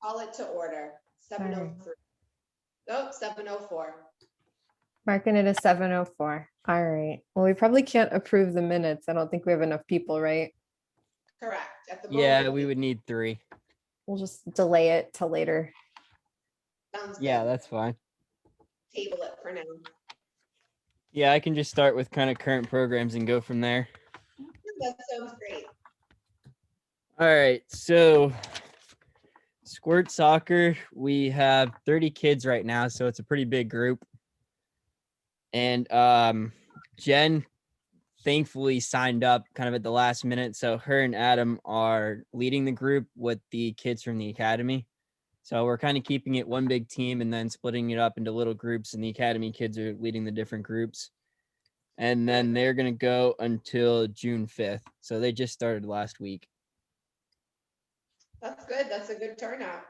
call it to order. All right. 7:03. Oh, 7:04. Marking it as 7:04. All right. Well, we probably can't approve the minutes. I don't think we have enough people, right? Correct. At the Yeah, moment, we would need 3. We'll just delay it till later. sounds Yeah, good. that's fine. Table it for now. Yeah, I can just start with kind of current programs and go from there. That sounds great. All right, so Squirt Soccer, we have 30 kids right now, so it's a pretty big group. And Jen thankfully signed up kind of at the last minute, so her and Adam are leading the group with the kids from the academy. So we're kind of keeping it one big team and then splitting it up into little groups, and the academy kids are leading the different groups. And then they're going to go until June 5th. So they just started last week. That's good. That's a good turnout.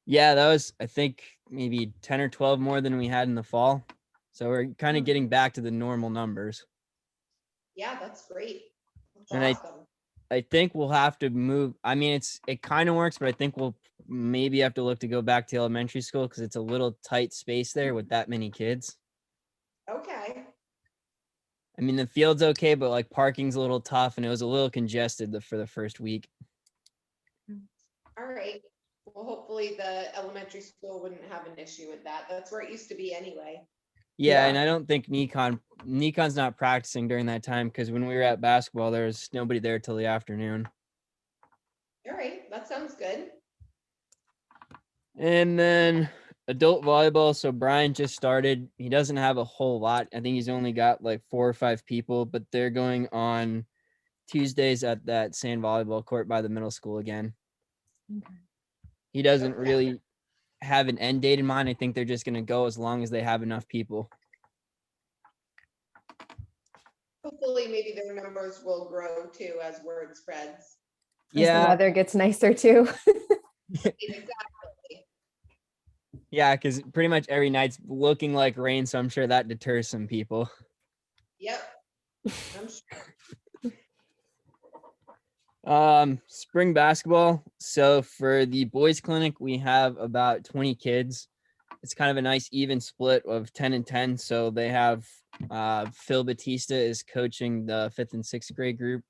Yeah, that was, I think, maybe 10 or 12 more than we had in the fall. So we're kind of getting back to the normal numbers. Yeah, that's great. That's And awesome. I think we'll have to move. I mean, it kind of works, but I think we'll maybe have to look to go back to elementary school because it's a little tight space there with that many kids. Okay. I mean, the field's okay, but like parking's a little tough and it was a little congested for the first week. All right. Well, hopefully the elementary school wouldn't have an issue with that. That's where it used to be anyway. Yeah, Yeah. and I don't think Nikon's not practicing during that time because when we were at basketball, there was nobody there till the afternoon. All right. That sounds good. And then adult volleyball. So Brian just started. He doesn't have a whole lot. I think he's only got like 4 or 5 people, but they're going on Tuesdays at that sand volleyball court by the middle school again. Okay. He doesn't Okay. really have an end date in mind. I think they're just going to go as long as they have enough people. Hopefully, maybe their numbers will grow too as word spreads. As the Yeah, weather gets nicer too. Exactly. yeah, because pretty much every night's looking like rain, so I'm sure that deters some people. Yep. I'm sure. Spring basketball. So for the boys clinic, we have about 20 kids. It's kind of a nice even split of 10 and 10. So they have Phil Batista is coaching the 5th and 6th grade group.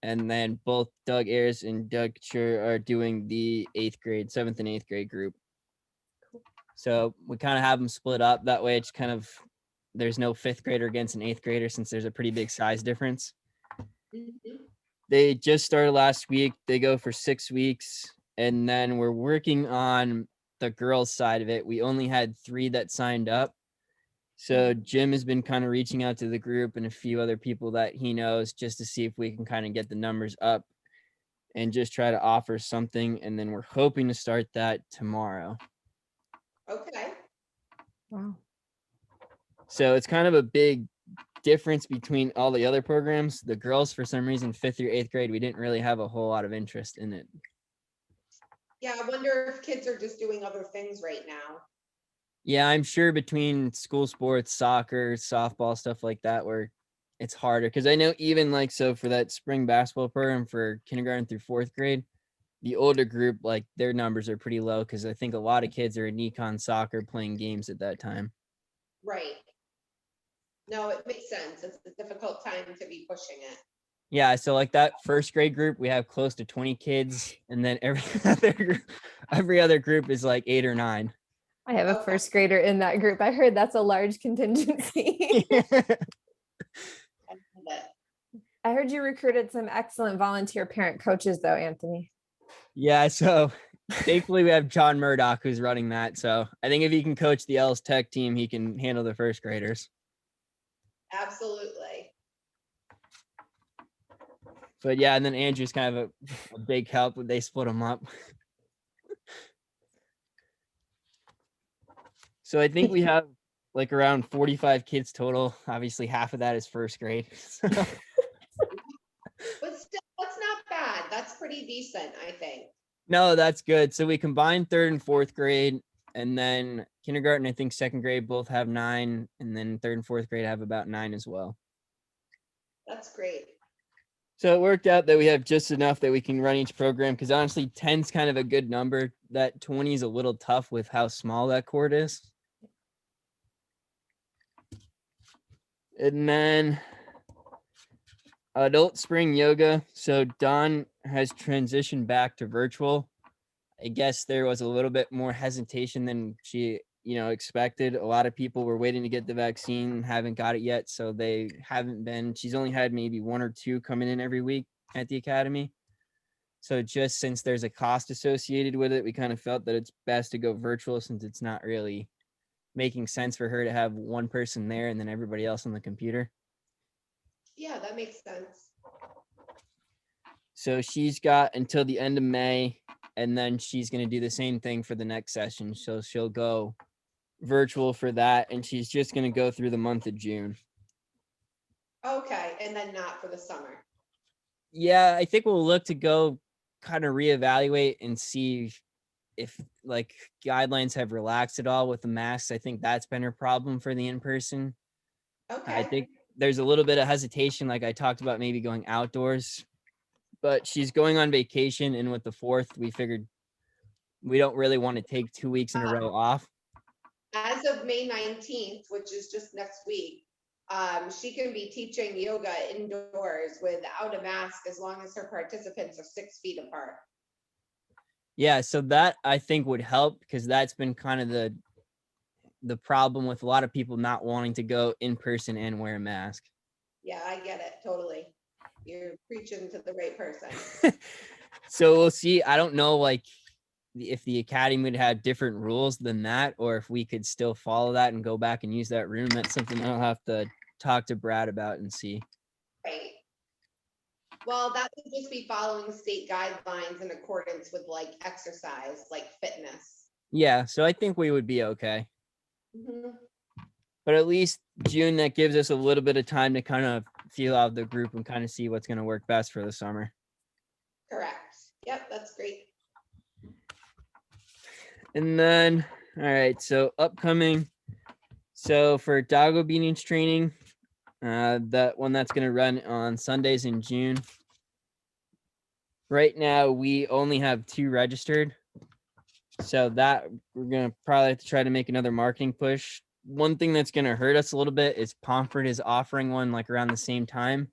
And then both Doug Ayers and Doug Chur are doing the 7th and 8th grade group. So we kind of have them split up. That way it's kind of, there's no 5th grader against an 8th grader since there's a pretty big size difference. Mhm. They just started last week. They go for 6 weeks. And then we're working on the girls' side of it. We only had 3 that signed up. So Jim has been kind of reaching out to the group and a few other people that he knows just to see if we can kind of get the numbers up and just try to offer something. And then we're hoping to start that tomorrow. Okay. Wow. So it's kind of a big difference between all the other programs. The girls, for some reason, 5th through 8th grade, we didn't really have a whole lot of interest in it. Yeah, I wonder if kids are just doing other things right now. Yeah, I'm sure between school sports, soccer, softball, stuff like that, where it's harder. Because I know even like, so for that spring basketball program for kindergarten through 4th grade, the older group, like their numbers are pretty low because I think a lot of kids are in Nikon soccer playing games at that time. Right. No, it makes sense. It's a difficult time to be pushing it. Yeah, so like that 1st grade group, we have close to 20 kids, and then every other group is like 8 or 9. I have a Okay. 1st grader in that group. I heard that's a large contingency. I love it. I heard you recruited some excellent volunteer parent coaches though, Anthony. Yeah, so thankfully we have John Murdoch who's running that. So I think if he can coach the Els Tech team, he can handle the 1st graders. Absolutely. But yeah, and then Andrew's kind of a big help. They split them up. So I think we have like around 45 kids total. Obviously, half of that is 1st grade. So, But still, that's not bad. That's pretty decent, I think. no, that's good. So we combined 3rd and 4th grade, and then kindergarten, I think 2nd grade both have 9, and then 3rd and 4th grade have about 9 as well. That's great. So it worked out that we have just enough that we can run each program, because honestly 10's kind of a good number. That 20 is a little tough with how small that court is. And then adult spring yoga. So Dawn has transitioned back to virtual. I guess there was a little bit more hesitation than she, expected. A lot of people were waiting to get the vaccine, haven't got it yet, so they haven't been. She's only had maybe 1 or 2 coming in every week at the academy. So just since there's a cost associated with it, we kind of felt that it's best to go virtual, since it's not really making sense for her to have one person there and then everybody else on the computer. Yeah, that makes sense. So she's got until the end of May, and then she's going to do the same thing for the next session. So she'll go virtual for that, and she's just going to go through the month of June. Okay, and then not for the summer. Yeah, I think we'll look to go kind of reevaluate and see if like guidelines have relaxed at all with the masks. I think that's been her problem for the in-person. Okay. I think there's a little bit of hesitation, like I talked about, maybe going outdoors, but she's going on vacation, and with the 4th, we figured we don't really want to take 2 weeks in a row off. As of May 19th, which is just next week, she can be teaching yoga indoors without a mask as long as her participants are 6 feet apart. Yeah, so that I think would help, because that's been kind of the problem with a lot of people not wanting to go in person and wear a mask. Yeah, I get it. Totally. You're preaching to the right person. So we'll see. I don't know, like, if the academy would have different rules than that, or if we could still follow that and go back and use that room. That's something I'll have to talk to Brad about and see. Right. Well, that would just be following state guidelines in accordance with like exercise, like fitness. Yeah, so I think we would be okay. Mhm. But at least June, that gives us a little bit of time to kind of feel out the group and kind of see what's going to work best for the summer. Correct. Yep, that's great. And then, all right, so upcoming. So for dog obedience training, that one that's going to run on Sundays in June. Right now, we only have 2 registered. So that we're going to probably have to try to make another marketing push. One thing that's going to hurt us a little bit is Pomfret is offering one like around the same time,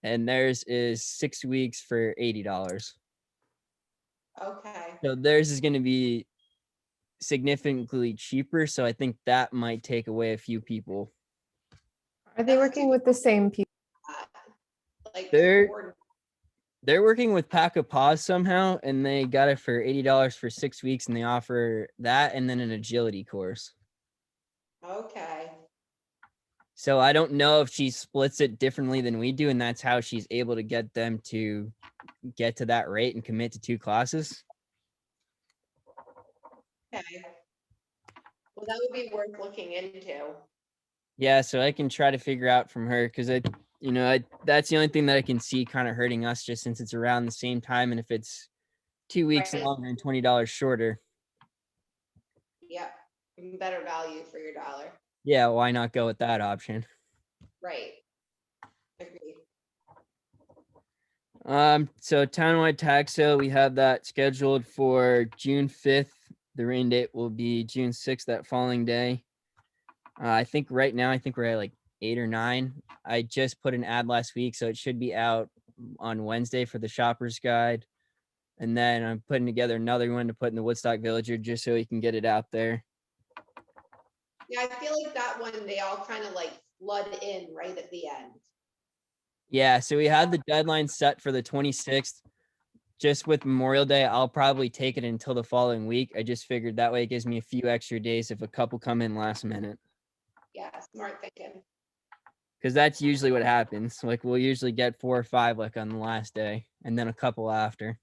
and theirs is 6 weeks for $80. Okay. So theirs is going to be significantly cheaper. So I think that might take away a few people. Are they working with the same people? Like They're working with Pack a Paws somehow, and they got it for $80 for 6 weeks, and they offer that and then an agility course. Okay. So I don't know if she splits it differently than we do, and that's how she's able to get them to get to that rate and commit to 2 classes. Okay. Well, that would be worth looking into. Yeah, so I can try to figure out from her, because that's the only thing that I can see kind of hurting us, just since it's around the same time, and if it's 2 weeks Right. longer and $20 shorter. Yep. Better value for your dollar. Yeah, why not go with that option? Right. Agreed. So townwide tax sale, we have that scheduled for June 5th. The rain date will be June 6th, that following day. I think right now, we're at like 8 or 9. I just put an ad last week, so it should be out on Wednesday for the shopper's guide. And then I'm putting together another one to put in the Woodstock Villager, just so we can get it out there. Yeah, I feel like that one, they all kind of like flood in right at the end. Yeah, so we had the deadline set for the 26th. Just with Memorial Day, I'll probably take it until the following week. I just figured that way it gives me a few extra days if a couple come in last minute. Yeah, smart thinking. Because that's usually what happens. Like, we'll usually get 4 or 5 like on the last day, and then a couple after.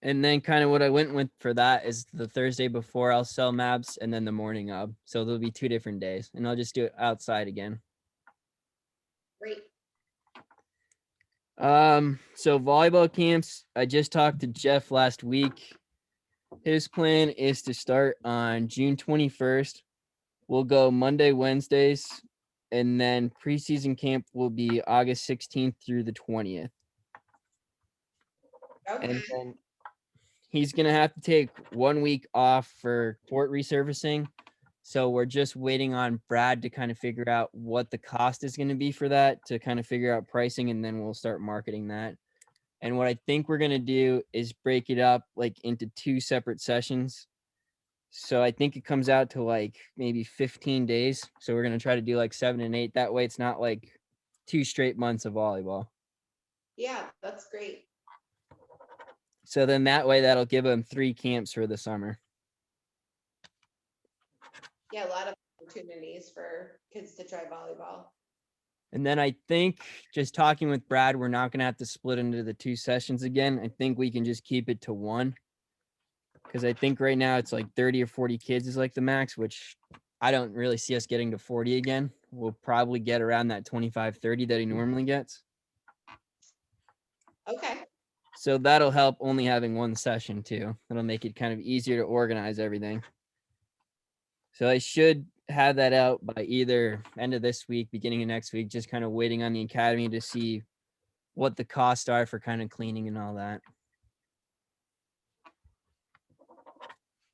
And then kind of what I went with for that is the Thursday before I'll sell maps, and then the morning of. So there'll be 2 different days, and I'll just do it outside again. Great. So volleyball camps, I just talked to Jeff last week. His plan is to start on June 21st. We'll go Monday, Wednesdays, And then preseason camp will be August 16th through the 20th. Okay, And then he's going to have to take 1 week off for court resurfacing. So we're just waiting on Brad to kind of figure out what the cost is going to be for that, to kind of figure out pricing, and then we'll start marketing that. And what I think we're going to do is break it up like into 2 separate sessions. So I think it comes out to like maybe 15 days. So we're going to try to do like 7 and 8. That way it's not like 2 straight months of volleyball. yeah, that's great. So then that way that'll give them 3 camps for the summer. Yeah, a lot of opportunities for kids to try volleyball. And then I think just talking with Brad, we're not going to have to split into the 2 sessions again. I think we can just keep it to 1. Because I think right now it's like 30 or 40 kids is like the max, which I don't really see us getting to 40 again. We'll probably get around that 25, 30 that he normally gets. Okay, So that'll help only having 1 session too. That'll make it kind of easier to organize everything. So I should have that out by either end of this week, beginning of next week, just kind of waiting on the academy to see what the costs are for kind of cleaning and all that.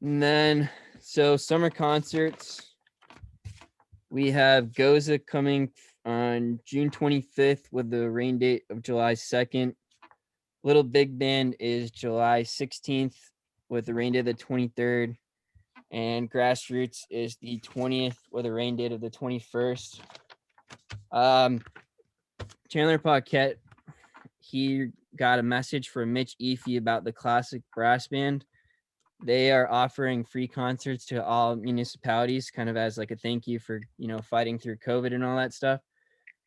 And then, so summer concerts, we have Goza coming on June 25th with the rain date of July 2nd. Little Big Band is July 16th with the rain date of the 23rd. And Grassroots is the 20th with a rain date of the 21st. Chandler Paquette, he got a message from Mitch Eafy about the Classic Brass Band. They are offering free concerts to all municipalities, kind of as like a thank you for, fighting through COVID and all that stuff.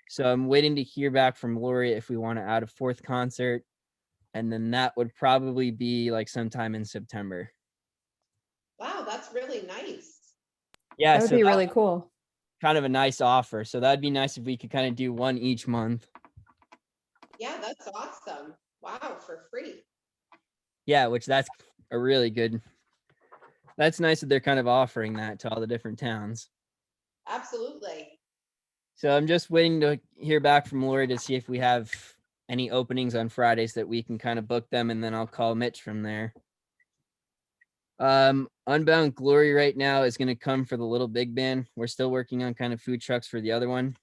So I'm waiting to hear back from Lori if we want to add a 4th concert. And then that would probably be like sometime in September. wow, that's really nice. Yeah, That would so be that really cool. kind of a nice offer. So that'd be nice if we could kind of do 1 each month. Yeah, that's awesome. Wow, for free. Yeah, which that's a really good. That's nice that they're kind of offering that to all the different towns. Absolutely. So I'm just waiting to hear back from Lori to see if we have any openings on Fridays that we can kind of book them, and then I'll call Mitch from there. Unbound Glory right now is going to come for the Little Big Band. We're still working on kind of food trucks for the other one.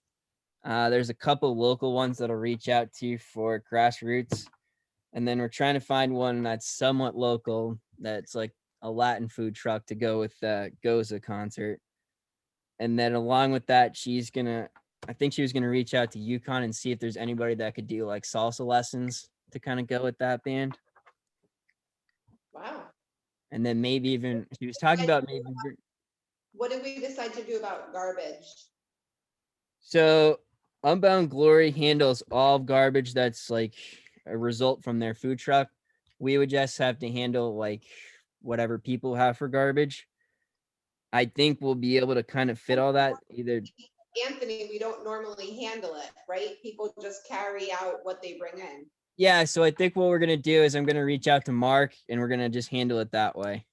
There's a couple local ones that'll reach out to for Grassroots. And then we're trying to find one that's somewhat local, that's like a Latin food truck to go with the Goza concert. And then along with that, I think she was gonna reach out to UConn and see if there's anybody that could do like salsa lessons to kind of go with that band. Wow. And then maybe even, she was talking about maybe. What did we decide to do about garbage? So Unbound Glory handles all garbage that's like a result from their food truck. We would just have to handle like whatever people have for garbage. I think we'll be able to kind of fit all that either. Anthony, we don't normally handle it, right? People just carry out what they bring in. Yeah, so I think what we're gonna do is I'm gonna reach out to Mark and we're gonna just handle it that way.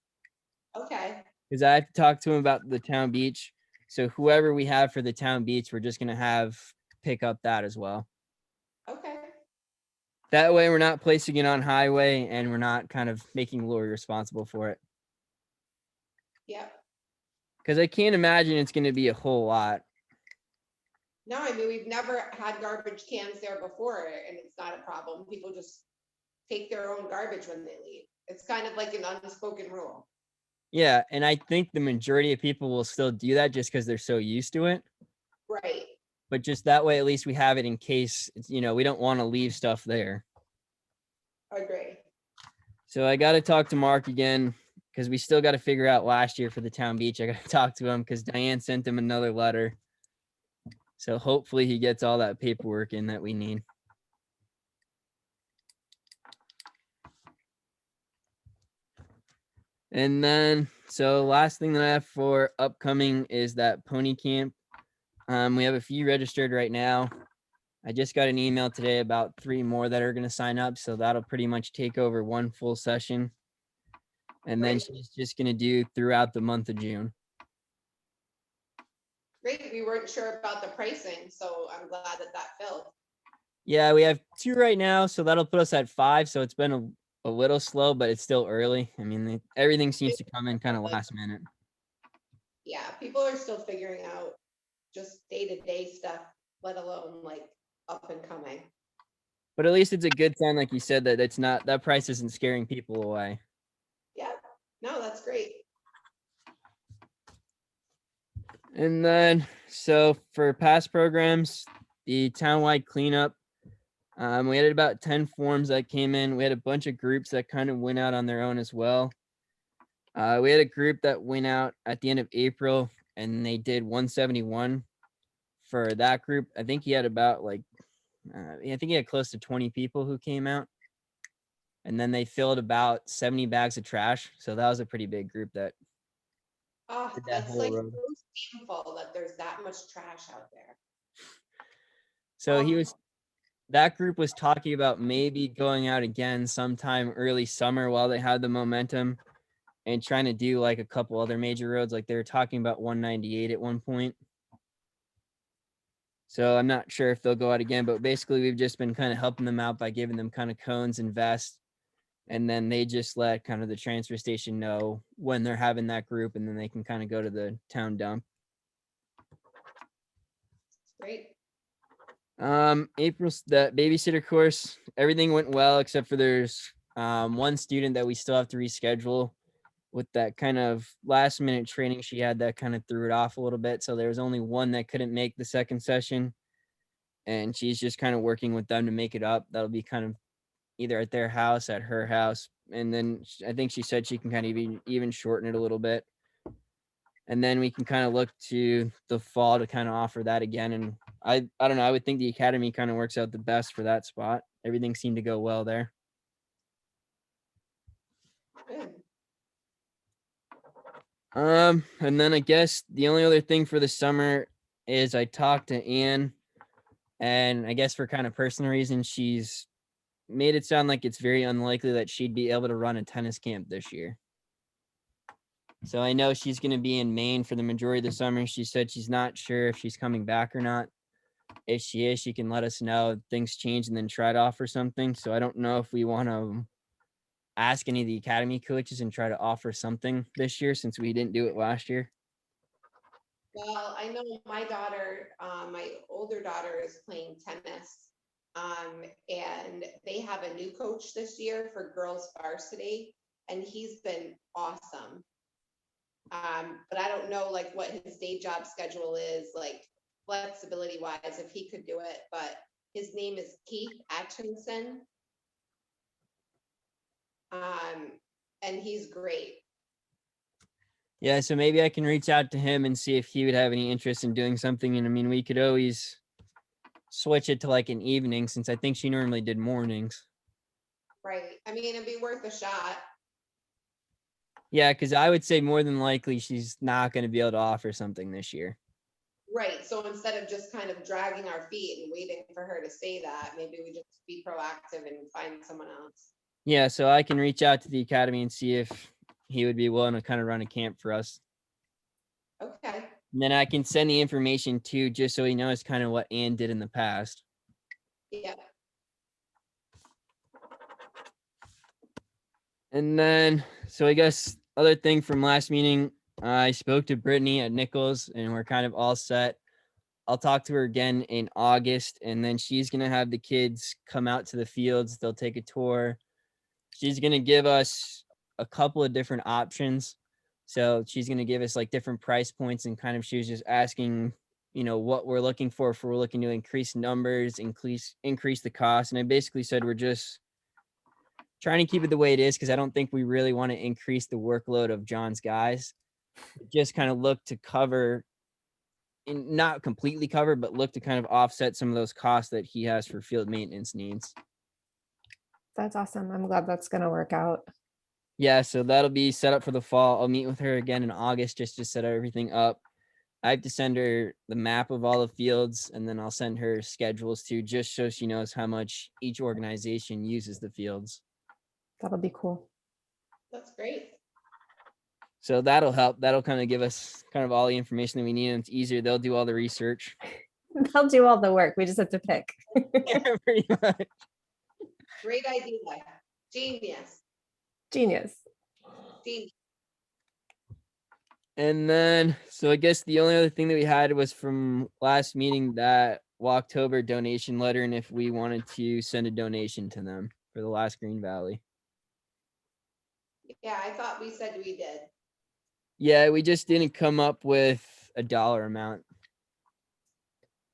Okay, Because I have to talk to him about the town beach. So whoever we have for the town beach, we're just gonna have pick up that as well. okay. That way we're not placing it on highway and we're not kind of making Lori responsible for it. Yep. Because I can't imagine it's gonna be a whole lot. No, I mean, we've never had garbage cans there before and it's not a problem. People just take their own garbage when they leave. It's kind of like an unspoken rule. Yeah, and I think the majority of people will still do that just because they're so used to it. Right. But just that way, at least we have it in case, we don't want to leave stuff there. Agree. So I got to talk to Mark again because we still got to figure out last year for the town beach. I got to talk to him because Diane sent him another letter. So hopefully he gets all that paperwork in that we need. And then, so last thing that I have for upcoming is that pony camp. We have a few registered right now. I just got an email today about 3 more that are going to sign up. So that'll pretty much take over 1 full session. And then Great. she's just going to do throughout the month of June. Great. We weren't sure about the pricing, so I'm glad that that filled. Yeah, we have 2 right now, so that'll put us at 5. So it's been a little slow, but it's still early. I mean, everything seems to come in kind of last minute. Yeah, people are still figuring out just day-to-day stuff, let alone like up and coming. But at least it's a good sign, like you said, that it's not that price isn't scaring people away. Yeah, no, that's great. And then, so for past programs, the townwide cleanup, we had about 10 forms that came in. We had a bunch of groups that kind of went out on their own as well. We had a group that went out at the end of April and they did 171 for that group. I think he had about like, I think he had close to 20 people who came out. And then they filled about 70 bags of trash. So that was a pretty big group that Oh, did that that's whole like road. so shameful that there's that much trash out there. So Oh, that group was talking about maybe going out again sometime early summer while they had the momentum and trying to do like a couple other major roads. Like they were talking about 198 at one point. So I'm not sure if they'll go out again, but basically we've just been kind of helping them out by giving them kind of cones and vests. And then they just let kind of the transfer station know when they're having that group, and then they can kind of go to the town dump. great. April's the babysitter course, everything went well except for there's one student that we still have to reschedule with that kind of last minute training she had that kind of threw it off a little bit. So there was only one that couldn't make the second session, and she's just kind of working with them to make it up. That'll be kind of either at their house, at her house, and then I think she said she can kind of even shorten it a little bit. And then we can kind of look to the fall to kind of offer that again. And I don't know, I would think the academy kind of works out the best for that spot. Everything seemed to go well there. Good. And then I guess the only other thing for the summer is I talked to Anne, and I guess for kind of personal reasons, she's made it sound like it's very unlikely that she'd be able to run a tennis camp this year. So I know she's going to be in Maine for the majority of the summer. She said she's not sure if she's coming back or not. If she is, she can let us know if things change and then try to offer something. So I don't know if we want to ask any of the academy coaches and try to offer something this year since we didn't do it last year. Well, I know my daughter, my older daughter is playing tennis. And they have a new coach this year for girls varsity, and he's been awesome. But I don't know like what his day job schedule is, like flexibility wise, if he could do it, but his name is Keith Atkinson. And he's great. Yeah, so maybe I can reach out to him and see if he would have any interest in doing something. And I mean, we could always switch it to like an evening since I think she normally did mornings. Right. I mean, it'd be worth a shot. Yeah, because I would say more than likely she's not going to be able to offer something this year. Right. So instead of just kind of dragging our feet and waiting for her to say that, maybe we just be proactive and find someone else. Yeah, so I can reach out to the academy and see if he would be willing to kind of run a camp for us. Okay. And then I can send the information too, just so he knows kind of what Ann did in the past. Yeah. And then, so I guess other thing from last meeting, I spoke to Brittany at Nichols and we're kind of all set. I'll talk to her again in August, and then she's going to have the kids come out to the fields. They'll take a tour. She's going to give us a couple of different options. So she's going to give us like different price points, and kind of she was just asking, you know, what we're looking for if we're looking to increase numbers, increase the cost. And I basically said we're just trying to keep it the way it is because I don't think we really want to increase the workload of John's guys. Just kind of look to cover, not completely cover, but look to kind of offset some of those costs that he has for field maintenance needs. That's awesome. I'm glad that's going to work out. Yeah, so that'll be set up for the fall. I'll meet with her again in August just to set everything up. I have to send her the map of all the fields, and then I'll send her schedules too, just so she knows how much each organization uses the fields. That'll be cool. That's great. So that'll help. That'll kind of give us kind of all the information that we need, and it's easier. They'll do all the research. They'll do all the work. We just have to pick. Pretty much. Great idea. Genius. Genius. Genius. And then, so I guess the only other thing that we had was from last meeting, that Walktober donation letter, and if we wanted to send a donation to them for the last Green Valley. Yeah, I thought we said we did. Yeah, we just didn't come up with a dollar amount.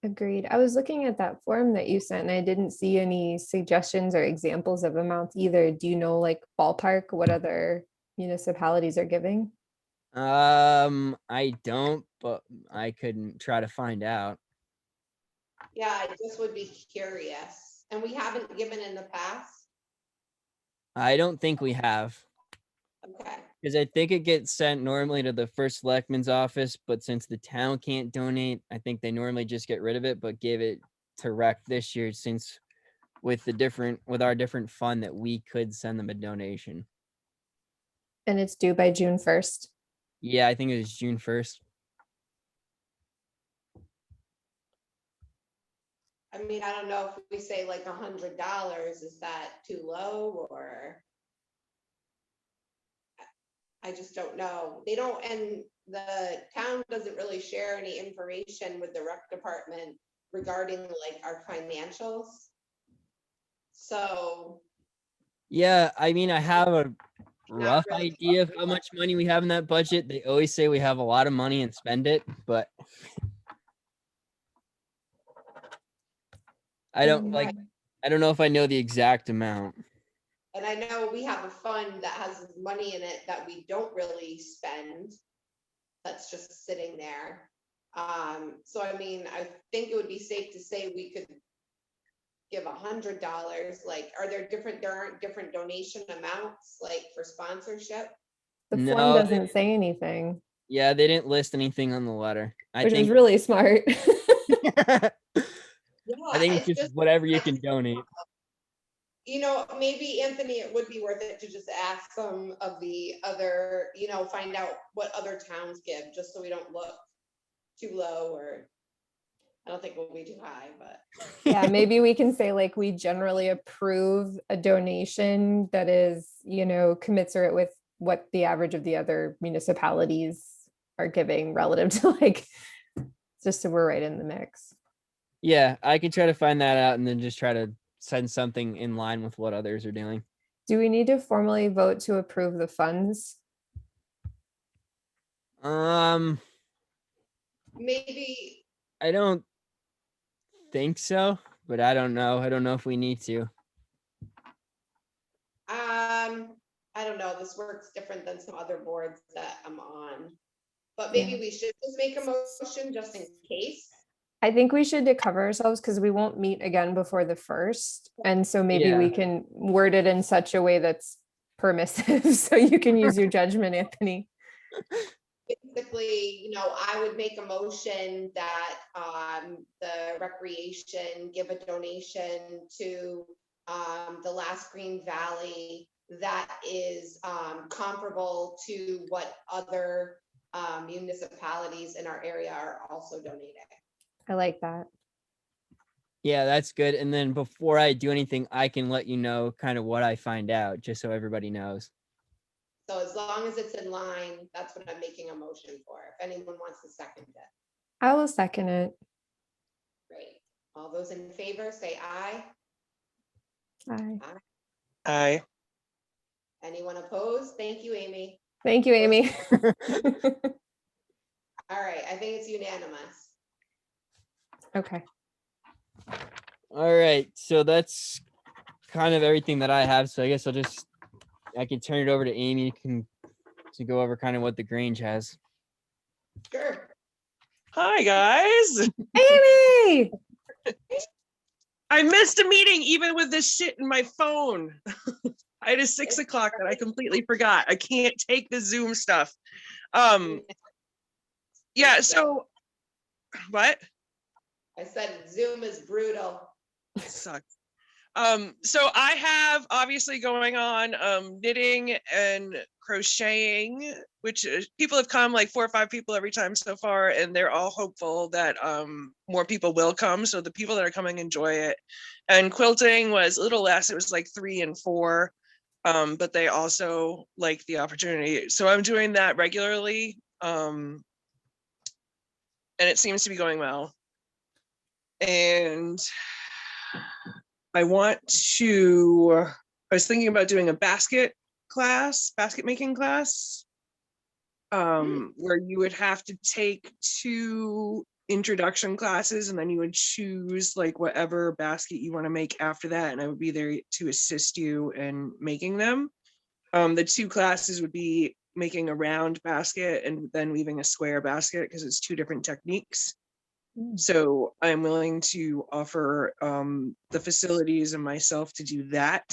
Agreed. I was looking at that form that you sent and I didn't see any suggestions or examples of amounts either. Do you know, like, ballpark what other municipalities are giving? I don't, but I couldn't try to find out. Yeah, I just would be curious. And we haven't given in the past. I don't think we have, Okay. because I think it gets sent normally to the first selectman's office, but since the town can't donate, I think they normally just get rid of it, but give it to rec this year, since with our different fund that we could send them a donation. And it's due by June 1st. Yeah, I think it was June 1st. I mean, I don't know if we say like $100, is that too low or? I just don't know. They don't, and the town doesn't really share any information with the rec department regarding like our financials. So, Yeah, I mean, I have a rough really. idea of how much money we have in that budget. They always say we have a lot of money and spend it, but I don't know if I know the exact amount. And I know we have a fund that has money in it that we don't really spend. That's just sitting there. So I mean, I think it would be safe to say we could give $100. Like, there aren't different donation amounts like for sponsorship? The No, form doesn't say anything, Yeah, they didn't list anything on the letter. I which is think really smart. Yeah, I think it's it's just whatever you can donate. you know, maybe Anthony, it would be worth it to just ask some of the other, find out what other towns give, just so we don't look too low, or I don't think we'll be too high, but Yeah, maybe we can say, like, we generally approve a donation that is, commensurate with what the average of the other municipalities are giving relative to, like, just so we're right in the mix. Yeah, I can try to find that out and then just try to send something in line with what others are doing. Do we need to formally vote to approve the funds? maybe, I don't think so, but I don't know. I don't know if we need to. I don't know, this works different than some other boards that I'm on. But maybe Yeah. we should just make a motion just in case. I think we should to cover ourselves because we won't meet again before the 1st. And so maybe we Yeah. can word it in such a way that's permissive. So you can use your judgment, Anthony. Basically, I would make a motion that the recreation give a donation to the last Green Valley that is comparable to what other municipalities in our area are also donating. I like that. Yeah, that's good. And then before I do anything, I can let you know kind of what I find out, just so everybody knows. So as long as it's in line, that's what I'm making a motion for. If anyone wants to second it, I will second it. great. All those in favor, say aye. Aye. Aye. Anyone opposed? Thank you, Amy. Thank you, Amy. All right, I think it's unanimous. Okay. All right, so that's kind of everything that I have. So I guess I can turn it over to Amy to go over kind of what the Grange has. Sure. Hi, guys. Amy! I missed a meeting even with this shit in my phone. I had a 6 o'clock that I completely forgot. I can't take the Zoom stuff. Yeah, so what? I said Zoom is brutal. Sucks. So I have obviously going on knitting and crocheting, which people have come, like 4 or 5 people every time so far, and they're all hopeful that more people will come. So the people that are coming enjoy it. And quilting was a little less, it was like 3 and 4, but they also like the opportunity. So I'm doing that regularly, and it seems to be going well. And I was thinking about doing a basket making class, where you would have to take 2 introduction classes and then you would choose like whatever basket you want to make after that. And I would be there to assist you in making them. The 2 classes would be making a round basket and then weaving a square basket because it's 2 different techniques. So I'm willing to offer the facilities and myself to do that.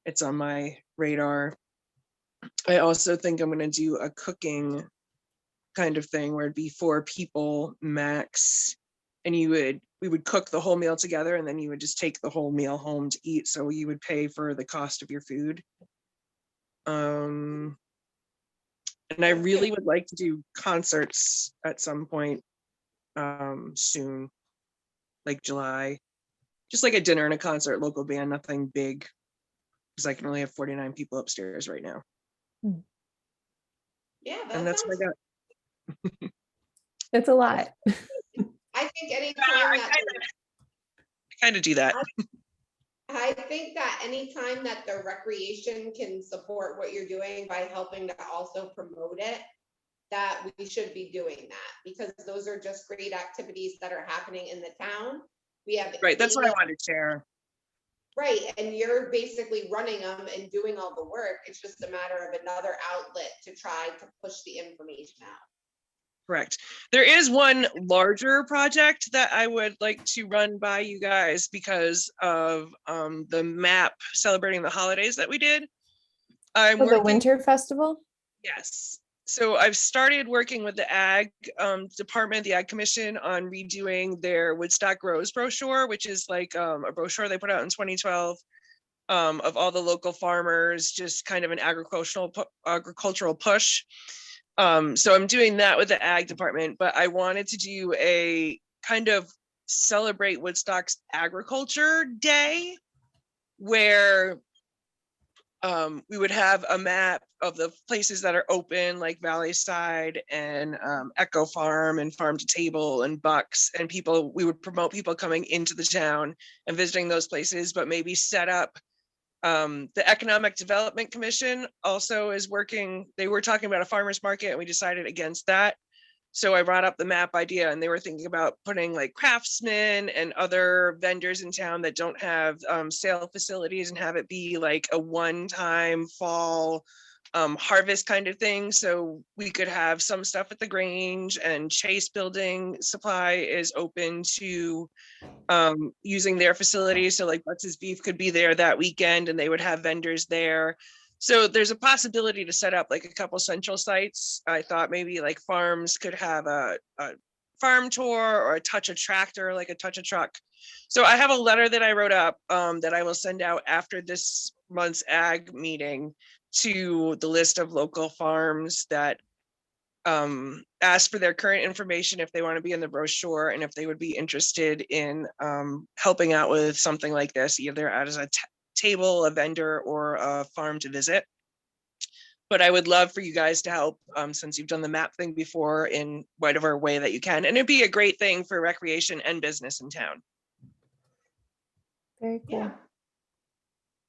It's on my radar. I also think I'm going to do a cooking kind of thing where it'd be 4 people max, and we would cook the whole meal together, and then you would just take the whole meal home to eat. So you would pay for the cost of your food. And I really would like to do concerts at some point soon, like July, just like a dinner and a concert, local band, nothing big, because I can only have 49 people upstairs right now. Yeah, And that's what I got. It's a lot. I think anytime that I kind of do that. I think that anytime that the recreation can support what you're doing by helping to also promote it, that we should be doing that, because those are just great activities that are happening in the town. We have Right, that's what I wanted to share. Right, and you're basically running them and doing all the work. It's just a matter of another outlet to try to push the information out. Correct. There is one larger project that I would like to run by you guys because of the map celebrating the holidays that we did. I'm Oh, the working, Winter Festival? yes. So I've started working with the Ag Department, the Ag Commission, on redoing their Woodstock Grows brochure, which is like a brochure they put out in 2012 of all the local farmers, just kind of an agricultural push. So I'm doing that with the Ag Department, but I wanted to do a kind of celebrate Woodstock's agriculture day where we would have a map of the places that are open, like Valley Side and Echo Farm and Farm to Table and Bucks, and we would promote people coming into the town and visiting those places, but maybe set up the Economic Development Commission also is working. They were talking about a farmer's market and we decided against that. So I brought up the map idea and they were thinking about putting like craftsmen and other vendors in town that don't have sale facilities and have it be like a one-time fall harvest kind of thing. So we could have some stuff at the Grange, and Chase Building Supply is open to using their facilities. So like Butts's Beef could be there that weekend and they would have vendors there. So there's a possibility to set up like a couple central sites. I thought maybe like farms could have a farm tour or a touch a tractor, like a touch a truck. So I have a letter that I wrote up that I will send out after this month's ag meeting to the list of local farms that ask for their current information if they want to be in the brochure and if they would be interested in helping out with something like this, either as a table, a vendor, or a farm to visit. But I would love for you guys to help since you've done the map thing before in whatever way that you can. And it'd be a great thing for recreation and business in town. Very cool. Yeah.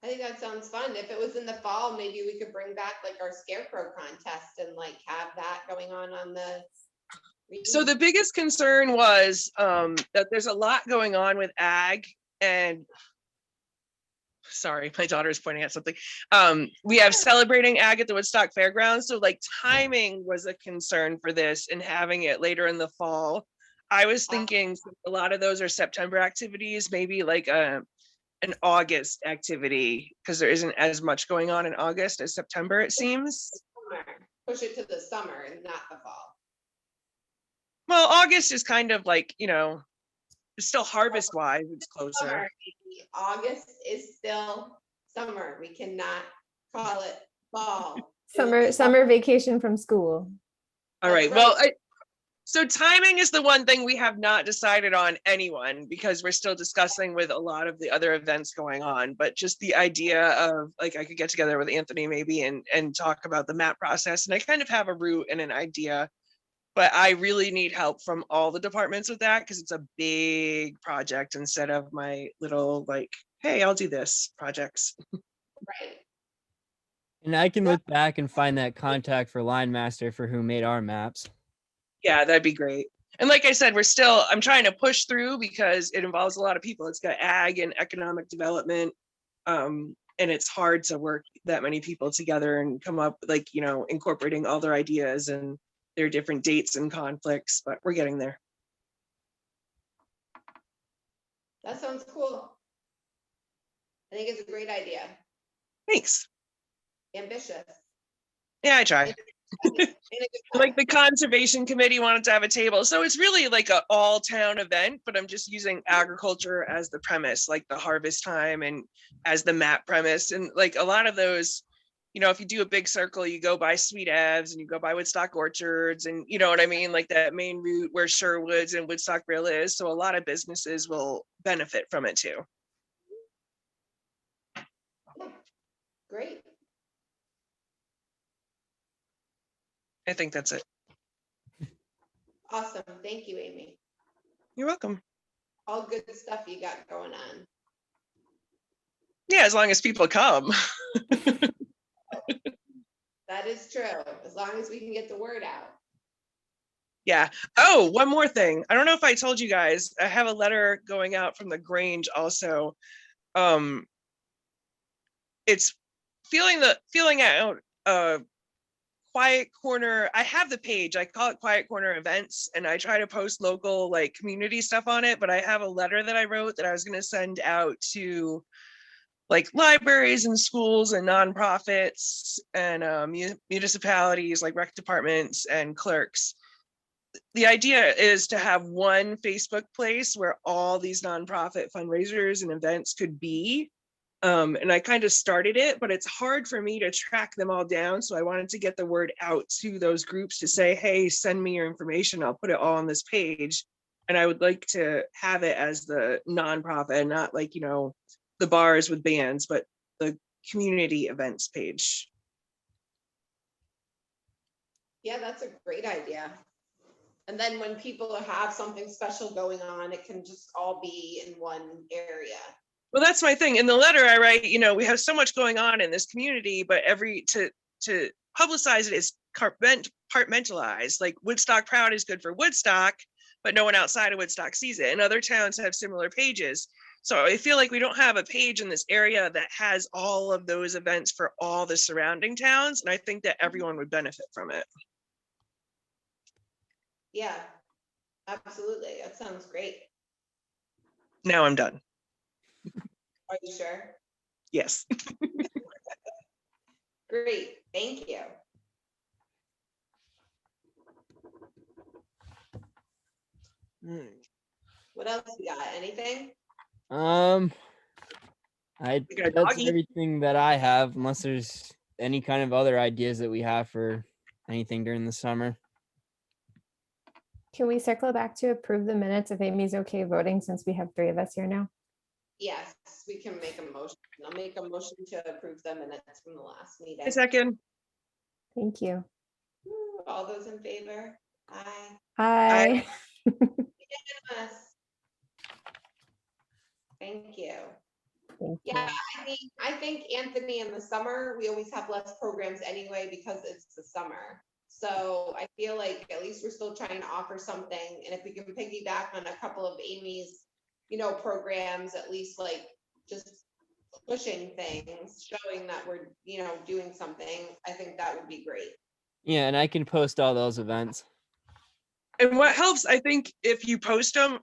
I think that sounds fun. If it was in the fall, maybe we could bring back like our scarecrow contest and like have that going on the. So the biggest concern was that there's a lot going on with ag, and sorry, my daughter is pointing at something. We have celebrating ag at the Woodstock Fairgrounds. So like timing was a concern for this and having it later in the fall. I was thinking a lot of those are September activities, maybe like an August activity, because there isn't as much going on in August as September, it seems. Push it to the summer and not the fall. Well, August is kind of like, you know, It's still harvest wise, it's closer. Summer, baby. August is still summer. We cannot call it fall. It will be Summer vacation from school. All That's right, well, right. so timing is the one thing we have not decided on anyone, because we're still discussing with a lot of the other events going on, but just the idea of like, I could get together with Anthony maybe and talk about the map process. And I kind of have a route and an idea, but I really need help from all the departments with that, because it's a big project instead of my little like, hey, I'll do this projects. Right. And I can look back and find that contact for Line Master for who made our maps. Yeah, that'd be great. And like I said, I'm trying to push through because it involves a lot of people. It's got ag and economic development. And it's hard to work that many people together and come up like, incorporating all their ideas and their different dates and conflicts, but we're getting there. That sounds cool. I think it's a great idea. Thanks. Ambitious. Yeah, I try. In a good Like way. the conservation committee wanted to have a table. So it's really like a all town event, but I'm just using agriculture as the premise, like the harvest time and as the map premise. And like a lot of those, if you do a big circle, you go by Sweet Eves and you go by Woodstock Orchards and you know what I mean? Like that main route where Sherwoods and Woodstock Grill is. So a lot of businesses will benefit from it too. Great. I think that's it. Awesome. Thank you, Amy. You're welcome. All good stuff you got going on. Yeah, as long as people come. That is true. As long as we can get the word out. Yeah. Oh, one more thing. I don't know if I told you guys, I have a letter going out from the Grange also. It's feeling out Quiet Corner. I have the page. I call it Quiet Corner Events, and I try to post local like community stuff on it, but I have a letter that I wrote that I was going to send out to like libraries and schools and nonprofits and municipalities like rec departments and clerks. The idea is to have one Facebook place where all these nonprofit fundraisers and events could be. And I kind of started it, but it's hard for me to track them all down. So I wanted to get the word out to those groups to say, hey, send me your information. I'll put it all on this page. And I would like to have it as the nonprofit, not like, the bars with bands, but the community events page. Yeah, that's a great idea. And then when people have something special going on, it can just all be in one area. Well, that's my thing. In the letter I write, we have so much going on in this community, but to publicize it is compartmentalized. Like Woodstock Proud is good for Woodstock, but no one outside of Woodstock sees it. And other towns have similar pages. So I feel like we don't have a page in this area that has all of those events for all the surrounding towns. And I think that everyone would benefit from it. Yeah, absolutely. That sounds great. Now I'm done. Are you sure? Yes. Great. Thank you. What else you got? Anything? I You got a that's doggy? everything that I have, unless there's any kind of other ideas that we have for anything during the summer. Can we circle back to approve the minutes if Amy's okay voting, since we have 3 of us here now? Yes, we can make a motion. I'll make a motion to approve the minutes from the last meeting. A second. Thank you. All those in favor? Aye. Hi. Unanimous. Thank you. Thank Yeah, you. I think Anthony, in the summer, we always have less programs anyway because it's the summer. So I feel like at least we're still trying to offer something. And if we can piggyback on a couple of Amy's, programs, at least like just pushing things, showing that we're, doing something, I think that would be great. Yeah, and I can post all those events. And what helps, I think, if you post them,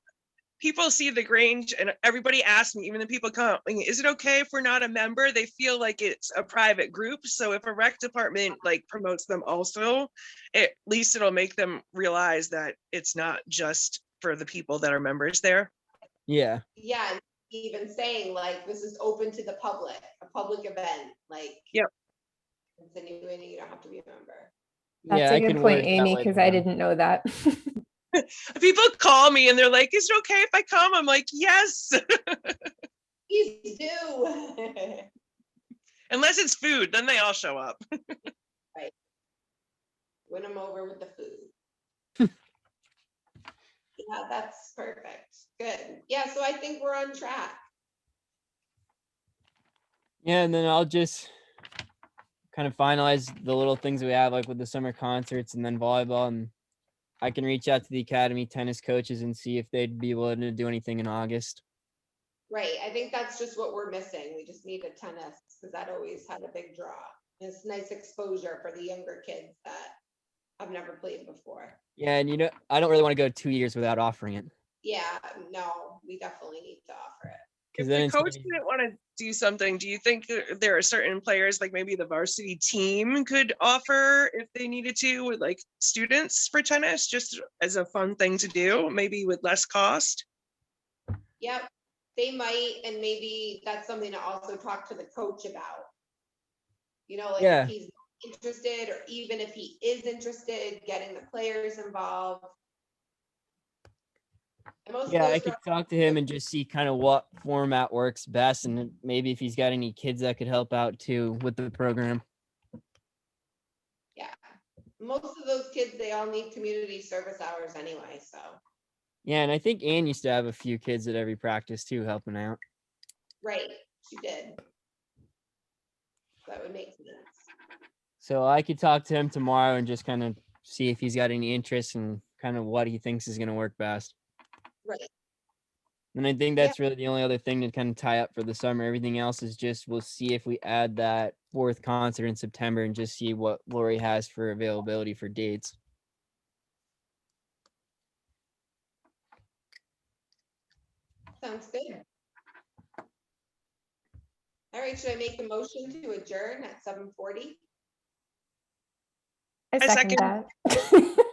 people see the Grange and everybody asks me, even the people come, is it okay if we're not a member? They feel like it's a private group. So if a rec department like promotes them also, at least it'll make them realize that it's not just for the people that are members there. Yeah. Yeah, and even saying like, this is open to the public, a public event, like. Yep. Insinuating you don't have to be a member. That's Yeah, a I good can point, word that Amy, later because I on. didn't know that. People call me and they're like, is it okay if I come? I'm like, yes. Please do. Unless it's food, then they all show up. Win them over with the food. Yeah, that's perfect. Good. Yeah, so I think we're on track. Yeah, and then I'll just kind of finalize the little things we have, like with the summer concerts and then volleyball, and I can reach out to the academy tennis coaches and see if they'd be willing to do anything in August. Right. I think that's just what we're missing. We just need a tennis because that always had a big draw. It's nice exposure for the younger kids that have never played before. Yeah, and I don't really want to go 2 years without offering it, Yeah, no, we definitely need to offer it. because If then the it's gonna coach be- didn't want to do something, do you think there are certain players, like maybe the varsity team could offer if they needed to, with like students for tennis, just as a fun thing to do, maybe with less cost? Yep, they might, and maybe that's something to also talk to the coach about. Like Yeah. if he's interested, or even if he is interested, getting the players involved. And most of Yeah, those I could talk to him and just see kind of what format works best, and then maybe if he's got any kids that could help out too with the program. Yeah, most of those kids, they all need community service hours anyway, so. Yeah, and I think Ann used to have a few kids at every practice too, helping out. Right, she did. That would make sense. So I could talk to him tomorrow and just kind of see if he's got any interest and kind of what he thinks is going to work best. Right. And I think that's really the only other thing to kind of tie up for the summer. Everything else is just, we'll see if we add that 4th concert in September and just see what Lori has for availability for dates. Sounds good. All right, should I make the motion to adjourn at 7:40? I I second second. that.